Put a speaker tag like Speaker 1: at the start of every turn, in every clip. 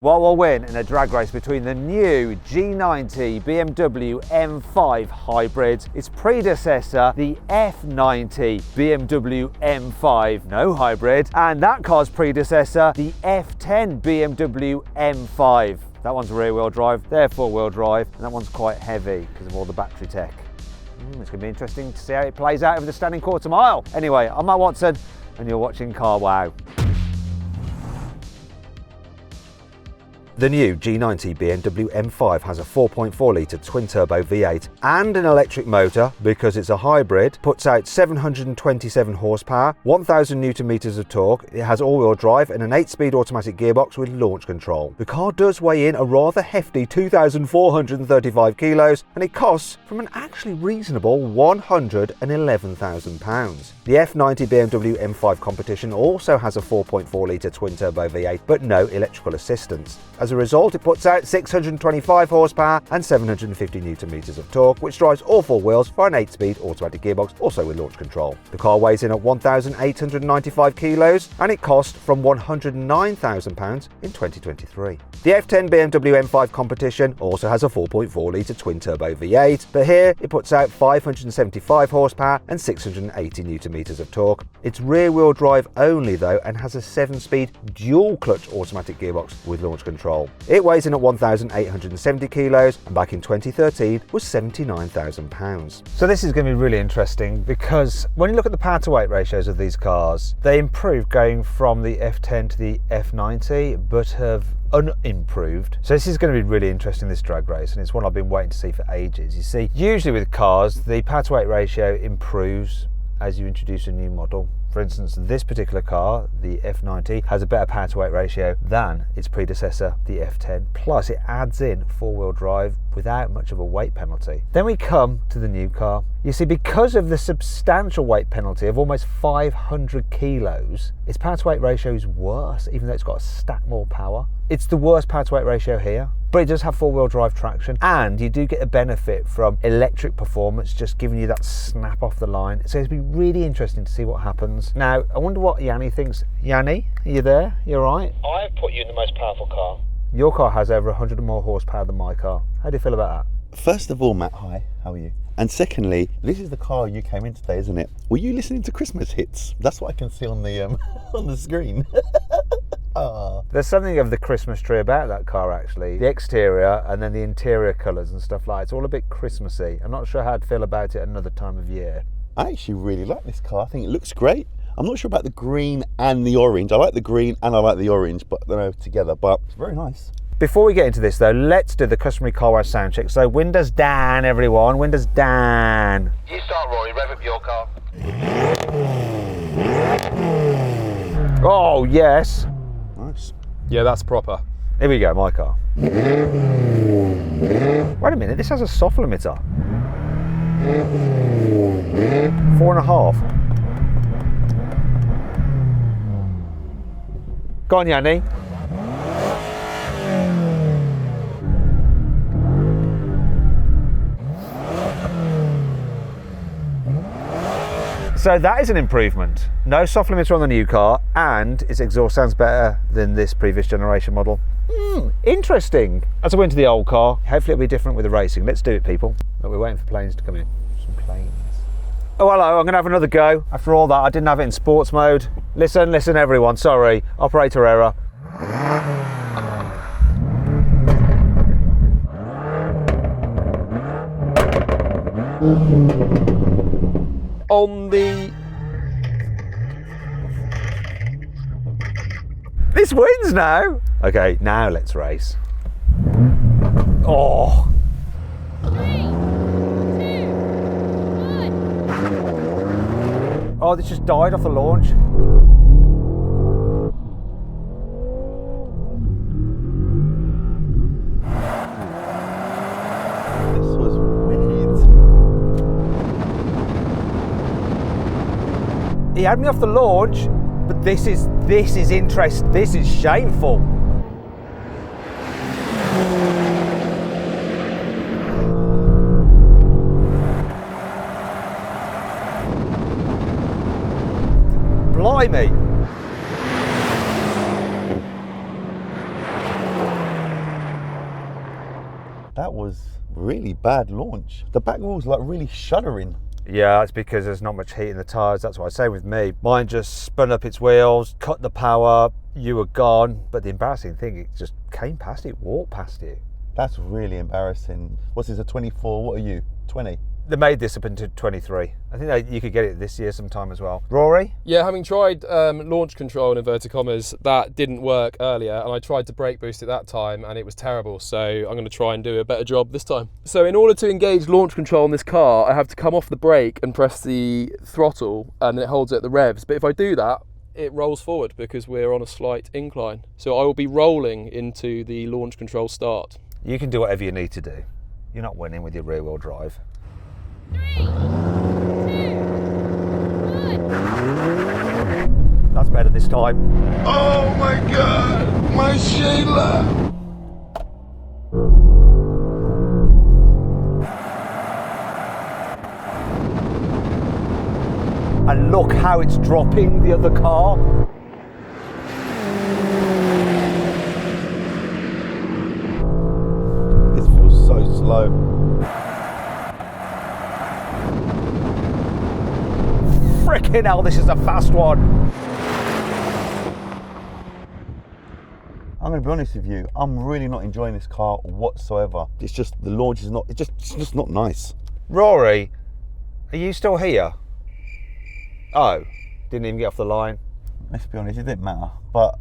Speaker 1: What will win in a drag race between the new G90 BMW M5 Hybrid, its predecessor, the F90 BMW M5 No Hybrid, and that car's predecessor, the F10 BMW M5. That one's rear-wheel drive, they're four-wheel drive, and that one's quite heavy because of all the battery tech. It's going to be interesting to see how it plays out over the standing quarter mile. Anyway, I'm Matt Watson, and you're watching carwow. The new G90 BMW M5 has a 4.4 litre twin-turbo V8 and an electric motor because it's a hybrid, puts out 727 horsepower, 1000 newton meters of torque, it has all-wheel drive and an 8-speed automatic gearbox with launch control. The car does weigh in a rather hefty 2,435 kilos and it costs from an actually reasonable £111,000. The F90 BMW M5 competition also has a 4.4 litre twin-turbo V8 but no electrical assistance. As a result, it puts out 625 horsepower and 750 newton meters of torque, which drives all four wheels for an 8-speed automatic gearbox, also with launch control. The car weighs in at 1,895 kilos and it cost from £109,000 in 2023. The F10 BMW M5 competition also has a 4.4 litre twin-turbo V8, but here it puts out 575 horsepower and 680 newton meters of torque. It's rear-wheel drive only though and has a 7-speed dual-clutch automatic gearbox with launch control. It weighs in at 1,870 kilos and back in 2013 was £79,000. So this is going to be really interesting because when you look at the power to weight ratios of these cars, they improved going from the F10 to the F90 but have unimproved. So this is going to be really interesting, this drag race, and it's one I've been waiting to see for ages. You see, usually with cars the power to weight ratio improves as you introduce a new model. For instance, this particular car, the F90, has a better power to weight ratio than its predecessor, the F10. Plus, it adds in four-wheel drive without much of a weight penalty. Then we come to the new car. You see, because of the substantial weight penalty of almost 500 kilos, its power to weight ratio is worse, even though it's got a stack more power. It's the worst power to weight ratio here, but it does have four-wheel drive traction, and you do get a benefit from electric performance, just giving you that snap off the line. So it's been really interesting to see what happens. Now, I wonder what Yanni thinks. Yanni, are you there? You all right?
Speaker 2: I've put you in the most powerful car.
Speaker 1: Your car has over 100 more horsepower than my car. How do you feel about that?
Speaker 3: First of all, Matt, hi, how are you? And secondly, this is the car you came in today, isn't it? Were you listening to Christmas hits? That's what I can see on the on the screen.
Speaker 1: There's something of the Christmas tree about that car, actually. The exterior and then the interior colours and stuff like that. It's all a bit Christmassy. I'm not sure how I'd feel about it another time of year.
Speaker 3: I actually really like this car. I think it looks great. I'm not sure about the green and the orange. I like the green and I like the orange, but I don't know together, but it's very nice.
Speaker 1: Before we get into this though, let's do the customary carwow sound check. So windows down, everyone, windows down.
Speaker 2: You start, Rory, rev up your car.
Speaker 1: Oh, yes.
Speaker 3: Nice.
Speaker 4: Yeah, that's proper.
Speaker 1: Here we go, my car. Wait a minute, this has a soft limiter. 4.5. Go on, Yanni. So that is an improvement. No soft limiter on the new car, and its exhaust sounds better than this previous generation model. Interesting. As I went to the old car, hopefully it'll be different with the racing. Let's do it, people. But we're waiting for planes to come in. Some planes. Oh, hello, I'm gonna have another go. After all that, I didn't have it in sports mode. Listen everyone, sorry. Operator error.
Speaker 4: On the...
Speaker 1: This wins now. Okay, now let's race. Oh.
Speaker 5: 3, 2, 1.
Speaker 1: Oh, this just died off the launch.
Speaker 3: This was weird.
Speaker 1: He had me off the launch, but this is interesting. This is shameful. Blimey.
Speaker 3: That was really bad launch. The back wheel's like really shuddering.
Speaker 1: Yeah, it's because there's not much heat in the tyres. That's what I say with me. Mine just spun up its wheels, cut the power, you were gone. But the embarrassing thing, it just came past it, walked past you.
Speaker 3: That's really embarrassing. What's this, a 24? What are you, 20?
Speaker 1: They made this up into 23. I think you could get it this year sometime as well. Rory?
Speaker 4: Yeah, having tried launch control in inverted commas, that didn't work earlier, and I tried to brake boost it that time and it was terrible, so I'm going to try and do a better job this time. So in order to engage launch control in this car, I have to come off the brake and press the throttle, and it holds it at the revs. But if I do that, it rolls forward because we're on a slight incline. So I will be rolling into the launch control start.
Speaker 1: You can do whatever you need to do. You're not winning with your rear wheel drive.
Speaker 6: 3, 2, 1.
Speaker 1: That's better this time.
Speaker 5: Oh my God, my Sheila.
Speaker 1: And look how it's dropping the other car.
Speaker 3: This feels so slow.
Speaker 1: Frickin' hell, this is a fast one.
Speaker 3: I'm going to be honest with you, I'm really not enjoying this car whatsoever. It's just, the launch is not, it's just not nice.
Speaker 1: Rory, are you still here? Oh, didn't even get off the line.
Speaker 3: Let's be honest, it didn't matter. But,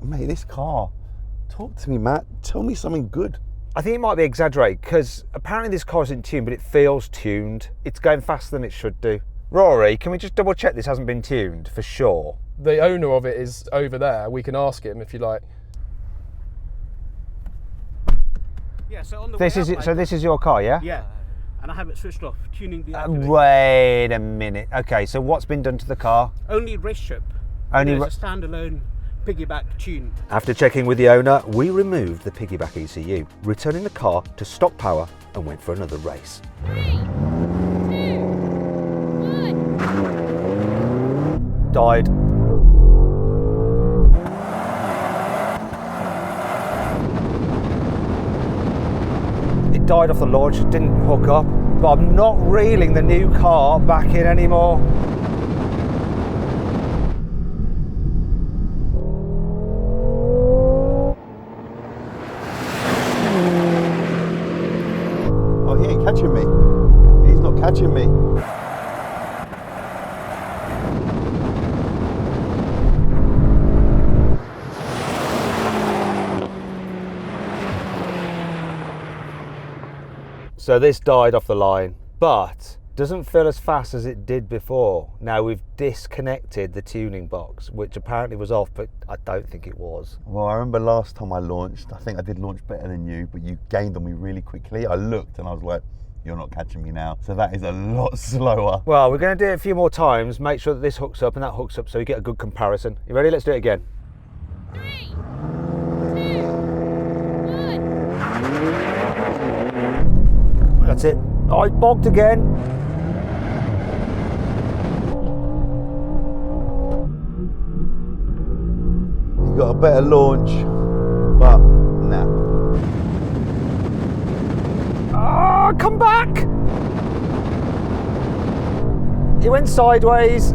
Speaker 3: mate, this car, talk to me, Matt. Tell me something good.
Speaker 1: I think it might be exaggerated because apparently this car isn't tuned, but it feels tuned. It's going faster than it should do. Rory, can we just double check this hasn't been tuned for sure?
Speaker 4: The owner of it is over there. We can ask him if you like.
Speaker 7: Yeah, so on the
Speaker 1: This
Speaker 7: way
Speaker 1: is
Speaker 7: up,
Speaker 1: it. So this is your car, yeah?
Speaker 7: Yeah, and I have it switched off, tuning the activator.
Speaker 1: Wait a minute. Okay, so what's been done to the car?
Speaker 7: Only race trip.
Speaker 1: Only
Speaker 7: It's a standalone piggyback tune.
Speaker 1: After checking with the owner, we removed the piggyback ECU, returning the car to stock power and went for another race.
Speaker 6: 3, 2, 1.
Speaker 1: Died. It died off the launch, it didn't hook up, but I'm not reeling the new car back in anymore.
Speaker 3: Oh, he ain't catching me. He's not catching me.
Speaker 1: So this died off the line, but doesn't feel as fast as it did before. Now we've disconnected the tuning box, which apparently was off, but I don't think it was.
Speaker 3: Well, I remember last time I launched, I think I did launch better than you, but you gained on me really quickly. I looked and I was like, you're not catching me now. So that is a lot slower.
Speaker 1: Well, we're going to do it a few more times, make sure that this hooks up and that hooks up so you get a good comparison. You ready? Let's do it again.
Speaker 6: 3, 2, 1.
Speaker 1: That's it. Oh, it bogged again.
Speaker 3: You got a better launch, but nah.
Speaker 1: Ah, come back! It went sideways.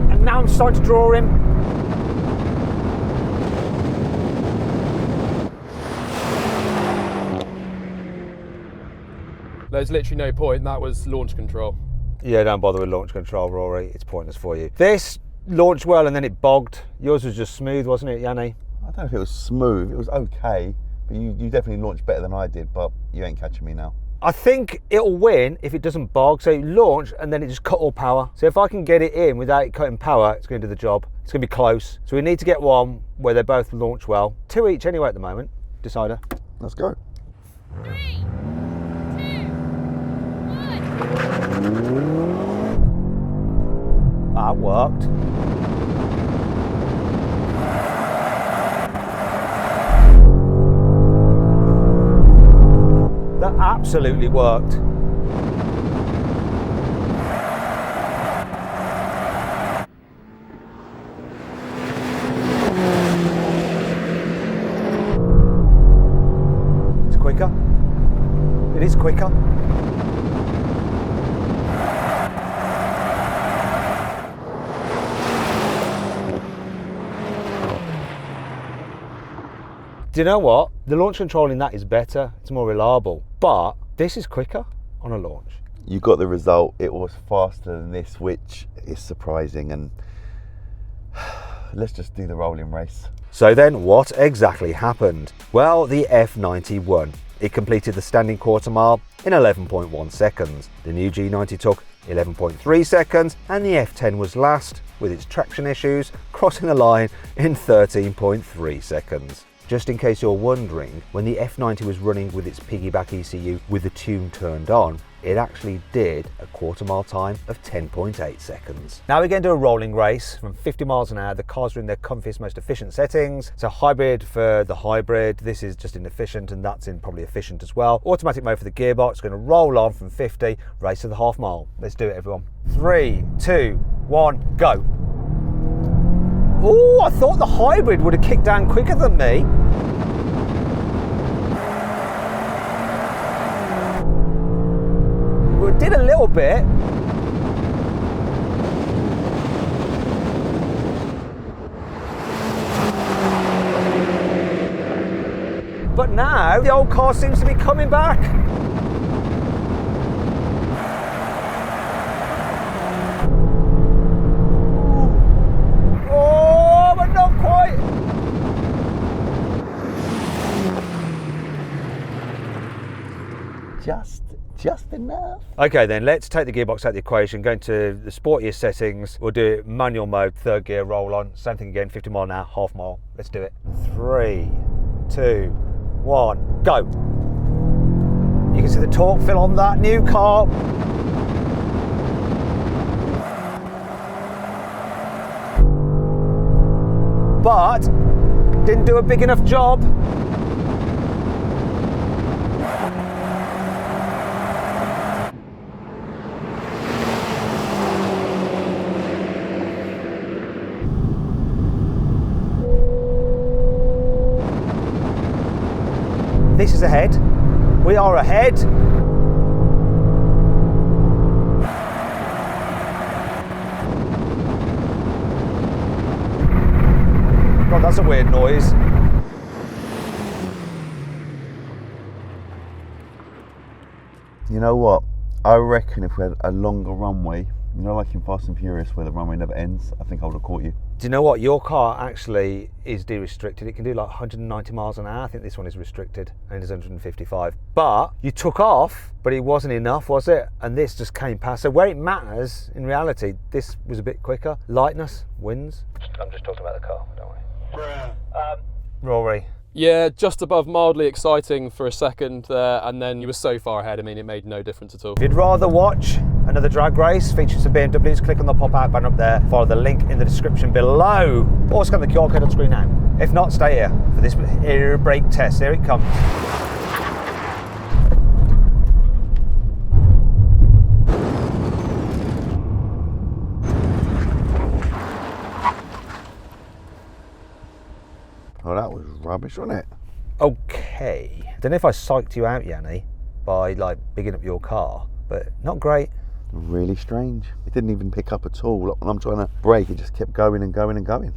Speaker 1: And now I'm starting to draw him.
Speaker 4: There's literally no point. That was launch control.
Speaker 1: Yeah, don't bother with launch control, Rory. It's pointless for you. This launched well and then it bogged. Yours was just smooth, wasn't it, Yanni?
Speaker 3: I don't know if it was smooth. It was okay, but you definitely launched better than I did, but you ain't catching me now.
Speaker 1: I think it'll win if it doesn't bog. So you launch and then it just cut all power. So if I can get it in without it cutting power, it's going to do the job. It's going to be close. So we need to get one where they both launch well. 2 each anyway at the moment. Decider.
Speaker 3: Let's go.
Speaker 6: 3, 2, 1.
Speaker 1: That worked. That absolutely worked. Do you know what? The launch control in that is better, it's more reliable, but this is quicker on a launch.
Speaker 3: You got the result. It was faster than this, which is surprising. And let's just do the rolling race.
Speaker 1: So then what exactly happened? Well, the F90 won. It completed the standing quarter mile in 11.1 seconds. The new G90 took 11.3 seconds, and the F10 was last, with its traction issues, crossing the line in 13.3 seconds. Just in case you're wondering, when the F90 was running with its piggyback ECU with the tune turned on, it actually did a quarter mile time of 10.8 seconds. Now we're going to do a rolling race from 50 miles an hour. The cars are in their comfiest, most efficient settings. So hybrid for the hybrid, this is just in efficient, and that's in probably efficient as well. Automatic mode for the gearbox, going to roll on from 50, race to the half mile. Let's do it, everyone. 3, 2, 1, go. Oh, I thought the hybrid would have kicked down quicker than me. Well, it did a little bit. But now the old car seems to be coming back.
Speaker 3: Just enough.
Speaker 1: Okay then, let's take the gearbox out of the equation, go into the sportiest settings. We'll do it manual mode, third gear, roll on, same thing again, 50 mile an hour, half mile. Let's do it. 3, 2, 1, go. You can see the torque fill on that new car. But didn't do a big enough job. This is ahead. We are ahead. God, that's a weird noise.
Speaker 3: You know what? I reckon if we had a longer runway, you know, like in Fast and Furious where the runway never ends, I think I would have caught you.
Speaker 1: Do you know what? Your car actually is de-restricted. It can do like 190 miles an hour. I think this one is restricted and it is 155. But you took off, but it wasn't enough, was it? And this just came past. So where it matters, in reality, this was a bit quicker. Lightness wins. I'm just talking about the car, don't we? Rory.
Speaker 4: Yeah, just above mildly exciting for a second there, and then you were so far ahead, I mean, it made no difference at all.
Speaker 1: If you'd rather watch another drag race featuring some BMWs, click on the pop-out button up there, follow the link in the description below, or scan the QR code on screen now. If not, stay here for this air brake test. Here it comes.
Speaker 3: Oh, that was rubbish, wasn't it?
Speaker 1: Okay. Don't know if I psyched you out, Yanni, by like bigging up your car, but not great.
Speaker 3: Really strange. It didn't even pick up at all. Like, when I'm trying to brake, it just kept going and going and going.